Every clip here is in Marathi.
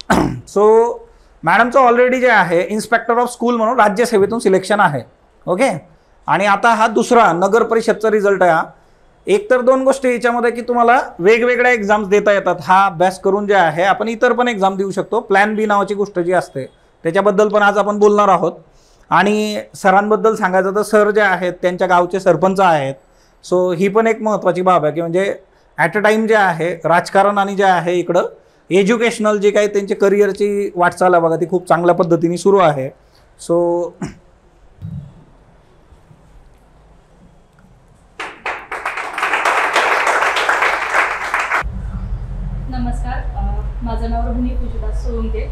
सो मॅडमचं ऑलरेडी जे आहे इन्स्पेक्टर ऑफ स्कूल म्हणून राज्यसेवेतून सिलेक्शन आहे. ओके. आणि आता हा दुसरा नगर परिषदचा रिझल्ट आहे. एक तर दोन गोष्टी याच्यामध्ये की तुम्हाला वेगवेगळ्या एक्झाम्स देता येतात. हा अभ्यास करून जे आहे आपण इतर पण एक्झाम देऊ शकतो. प्लॅन बी नावाची गोष्ट जी असते त्याच्याबद्दल पण आज आपण बोलणार आहोत. आणि सरांबद्दल सांगायचं तर सर जे आहेत त्यांच्या गावचे सरपंच आहेत. सो ही पण एक महत्त्वाची बाब आहे की म्हणजे ॲट अ टाईम जे आहे राजकारण आणि जे आहे इकडं एज्युकेशनल जे काही त्यांची करिअरची वाटचाल आहे बघा ती खूप चांगल्या पद्धतीने सुरू आहे. सो नमस्कार, माझं नाव रोहिणी तुळशीदास सोळुंके.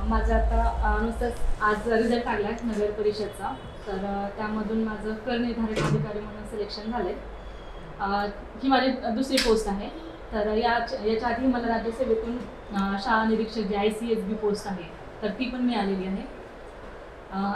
माझं आता नुसतंच आज रिझल्ट लागला आहे नगर परिषदचा. तर त्यामधून माझं कर निर्धारक अधिकारी म्हणून सिलेक्शन झालं आहे. ही माझी दुसरी पोस्ट आहे. तर याच्या आधी मला राज्यसेवेतून शाळा निरीक्षक जी ICSB पोस्ट आहे तर ती पण मिळालेली आहे.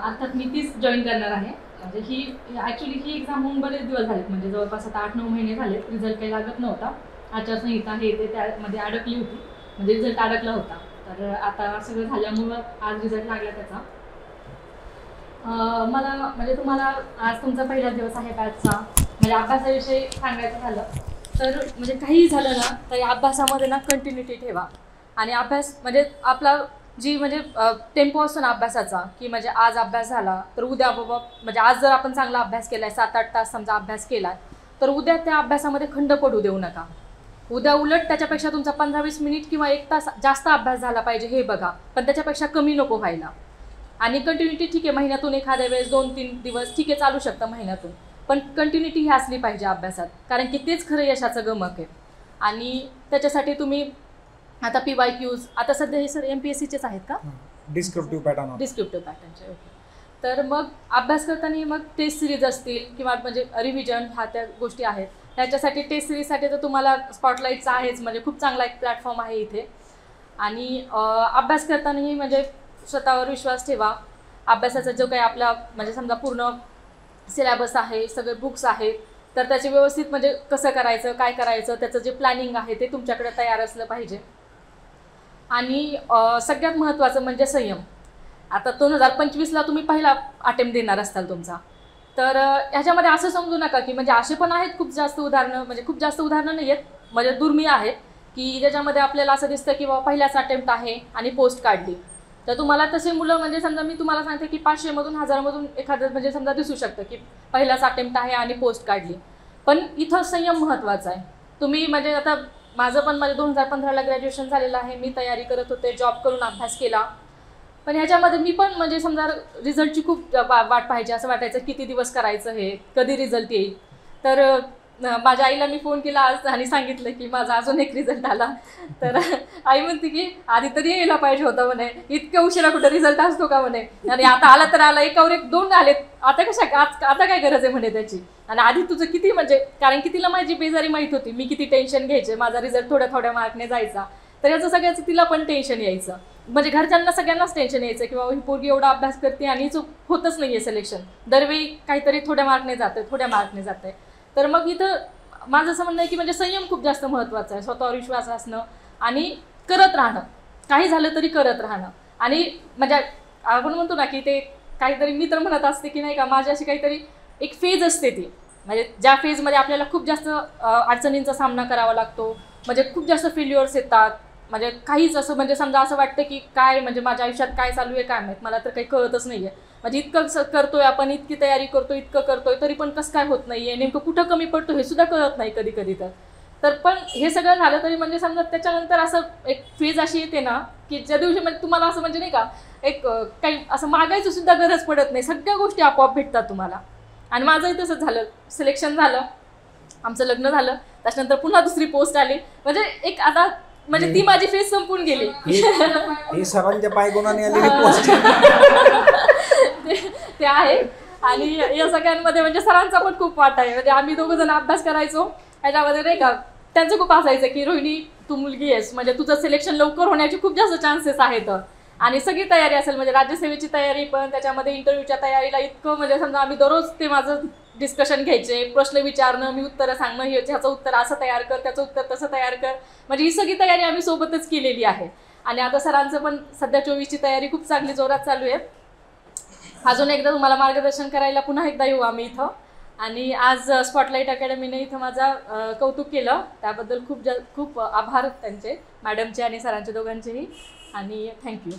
अर्थात मी तीच जॉईन करणार आहे. म्हणजे ही ॲक्च्युली ही एक्झाम होऊन बरेच दिवस झालेत. म्हणजे जवळपास आता 8-9 महिने झालेत. रिझल्ट काही लागत नव्हता. आचारसंहिता हे ते त्यामध्ये अडकली होती. म्हणजे रिझल्ट अडकला होता. तर आता सगळं झाल्यामुळं आज रिझल्ट लागला त्याचा. मला म्हणजे तुम्हाला आज तुमचा पहिला दिवस आहे बॅचचा. म्हणजे अभ्यासाविषयी सांगायचं झालं तर म्हणजे काहीही झालं ना तरी अभ्यासामध्ये ना कंटिन्युटी ठेवा. आणि अभ्यास म्हणजे आपला जी म्हणजे टेम्पो असतो ना अभ्यासाचा की म्हणजे आज अभ्यास झाला तर उद्या बाबा म्हणजे आज जर आपण चांगला अभ्यास केला आहे 7-8 तास समजा अभ्यास केला आहे तर उद्या त्या अभ्यासामध्ये खंड पडू देऊ नका. उद्या उलट त्याच्यापेक्षा तुमचा 15-20 मिनिट किंवा 1 तास जास्त अभ्यास झाला पाहिजे हे बघा. पण त्याच्यापेक्षा कमी नको व्हायला. आणि कंटिन्युटी ठीक आहे, महिन्यातून एखाद्या वेळेस 2-3 दिवस ठीक आहे चालू शकतं महिन्यातून. पण कंटिन्युटी ही असली पाहिजे अभ्यासात. कारण की तेच खरं यशाचं गमक आहे. आणि त्याच्यासाठी तुम्ही आता PYQs आता सध्या हे सर MPSCचेच आहेत का? डिस्क्रिप्टिव्ह पॅटर्नचे. ओके. तर मग अभ्यास करताना मग टेस्ट सिरीज असतील किंवा म्हणजे रिव्हिजन ह्या त्या गोष्टी आहेत. त्याच्यासाठी टेस्ट सिरीजसाठी तर तुम्हाला स्पॉटलाईटचा आहेच. म्हणजे खूप चांगला एक प्लॅटफॉर्म आहे इथे. आणि अभ्यास करतानाही म्हणजे स्वतःवर विश्वास ठेवा. अभ्यासाचा जो काही आपला म्हणजे समजा पूर्ण सिलेबस आहे, सगळे बुक्स आहेत तर त्याचे व्यवस्थित म्हणजे कसं करायचं काय करायचं त्याचं जे प्लॅनिंग आहे ते तुमच्याकडे तयार असलं पाहिजे. आणि सगळ्यात महत्त्वाचं म्हणजे संयम. आता 2025ला तुम्ही पहिला अटेम्प्ट देणार असताल तुमचा. तर ह्याच्यामध्ये असं समजू नका की म्हणजे असे पण आहेत खूप जास्त उदाहरणं. म्हणजे खूप जास्त उदाहरणं नाही आहेत म्हणजे दुर्मिळ आहेत की ज्याच्यामध्ये आपल्याला असं दिसतं की बाबा पहिलाच अटेम्प्ट आहे आणि पोस्ट काढली. तर तुम्हाला तसे मुलं म्हणजे समजा मी तुम्हाला सांगते की 500मधून 1000मधून एखादं म्हणजे समजा दिसू शकतं की पहिलाच अटेम्प्ट आहे आणि पोस्ट काढली. पण इथं संयम महत्त्वाचा आहे. तुम्ही म्हणजे आता माझं पण म्हणजे 2015ला ग्रॅज्युएशन झालेलं आहे. मी तयारी करत होते, जॉब करून अभ्यास केला. पण ह्याच्यामध्ये मी पण म्हणजे समजा रिझल्टची खूप वाट पाहायची. असं वाटायचं किती दिवस करायचं हे, कधी रिझल्ट येईल. तर माझ्या आईला मी फोन केला आज आणि सांगितलं की माझा अजून एक रिझल्ट आला. तर आई म्हणते की आधी तरी यायला पाहिजे होतं म्हणे, इतक्या उशिरा कुठं रिझल्ट असतो का म्हणे. आणि आता आला तर आला, एकावर एक 2 आलेत. आता आता काय गरज आहे म्हणे त्याची. आणि आधी तुझं किती म्हणजे कारण की तिला माझी बेजारी माहीत होती. मी किती टेन्शन घ्यायचे, माझा रिझल्ट थोड्या मार्कने जायचा. तर याचं सगळ्याचं तिला पण टेन्शन यायचं. म्हणजे घरच्यांना सगळ्यांनाच टेन्शन यायचं की बाबा ही पोरगी एवढा अभ्यास करते आणि होतच नाही आहे सिलेक्शन. दरवेळी काहीतरी थोड्या मार्कने जाते. तर मग इथं माझं असं म्हणणं आहे की म्हणजे संयम खूप जास्त महत्त्वाचा आहे. स्वतःवर विश्वास असणं आणि करत राहणं. काही झालं तरी करत राहणं. आणि म्हणजे आपण म्हणतो ना की ते काहीतरी मी तर म्हणत असते की नाही का माझी अशी काहीतरी एक फेज असते ती. म्हणजे ज्या फेजमध्ये आपल्याला खूप जास्त अडचणींचा सामना करावा लागतो. म्हणजे खूप जास्त फेल्युअर्स येतात. म्हणजे काहीच असं म्हणजे समजा असं वाटतं की काय म्हणजे माझ्या आयुष्यात काय चालू आहे काय माहीत, मला तर काही कळतच नाही आहे. म्हणजे इतकं करतोय आपण, इतकी तयारी करतोय, इतकं करतोय तरी पण कसं काय होत नाही आहे, नेमकं कुठं कमी पडतो हे सुद्धा कळत नाही कधी कधी. तर पण हे सगळं झालं तरी म्हणजे समजा त्याच्यानंतर असं एक फेज अशी येते ना की ज्या दिवशी म्हणजे तुम्हाला असं म्हणजे नाही का एक काही असं मागायचं सुद्धा गरज पडत नाही. सगळ्या गोष्टी आपोआप भेटतात तुम्हाला. आणि माझंही तसंच झालं. सिलेक्शन झालं, आमचं लग्न झालं, त्याच्यानंतर पुन्हा दुसरी पोस्ट आली. म्हणजे एक आता म्हणजे ती माझी फेज संपून गेली. ही सरांच्या पायगुणाने आलेली पोस्ट ते आहे. आणि या सगळ्यांमध्ये म्हणजे सरांचा पण खूप वाटा आहे. म्हणजे आम्ही दोघं जण अभ्यास करायचो ह्याच्यामध्ये नाही का. त्यांचं खूप असायचं की रोहिणी तू मुलगी आहेस म्हणजे तुझं सिलेक्शन लवकर होण्याचे खूप जास्त चान्सेस आहेत. आणि सगळी तयारी असेल म्हणजे राज्यसेवेची तयारी पण त्याच्यामध्ये इंटरव्ह्यूच्या तयारीला इतकं म्हणजे समजा आम्ही दररोज ते माझं डिस्कशन घ्यायचे, प्रश्न विचारणं, मी उत्तरं सांगणं, ह्याचं उत्तर असं तयार कर, त्याचं उत्तर तसं तयार कर. म्हणजे ही सगळी तयारी आम्ही सोबतच केलेली आहे. आणि आता सरांचं पण सध्या 24ची तयारी खूप चांगली जोरात चालू आहे. अजून एकदा तुम्हाला मार्गदर्शन करायला पुन्हा एकदा येऊ आम्ही इथं. आणि आज स्पॉटलाईट अकॅडमीने इथं माझा कौतुक केलं, त्याबद्दल खूप आभार त्यांचे, मॅडमचे आणि सरांचे दोघांचेही. आणि थँक्यू.